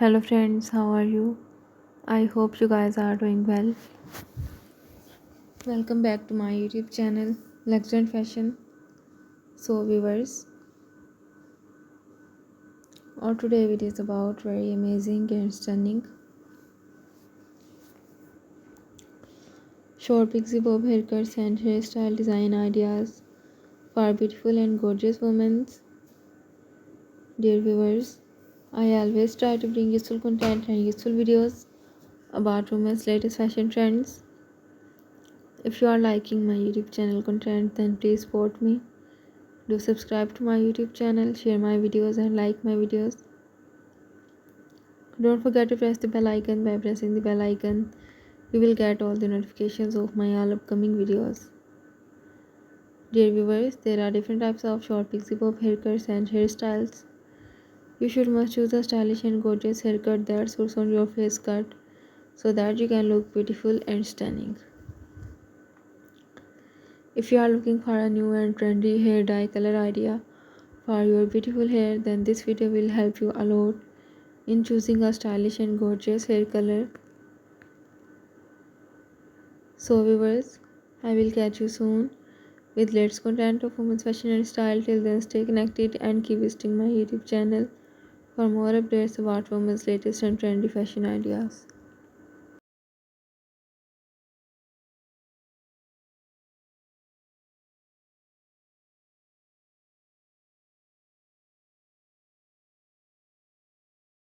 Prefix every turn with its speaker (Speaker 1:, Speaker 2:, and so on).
Speaker 1: Hello friends, how are you? I hope you guys are doing well. Welcome back to my YouTube channel, Luxury and Fashion. So viewers, our today video is about very amazing and stunning short pixie bob haircuts and hairstyle design ideas for beautiful and gorgeous women. Dear viewers, I always try to bring useful content and useful videos about women's latest fashion trends. If you are liking my YouTube channel content, then please support me. Do subscribe to my YouTube channel, share my videos and like my videos. Don't forget to press the bell icon. By pressing the bell icon, you will get all the notifications of my all upcoming videos. Dear viewers, there are different types of short pixie bob haircuts and hairstyles. You should must choose a stylish and gorgeous haircut that suits on your face cut so that you can look beautiful and stunning. If you are looking for a new and trendy hair dye color idea for your beautiful hair, then this video will help you a lot in choosing a stylish and gorgeous hair color. So viewers, I will catch you soon with latest content of women's fashion and style. Till then, stay connected and keep visiting my YouTube channel for more updates about women's latest and trendy fashion ideas.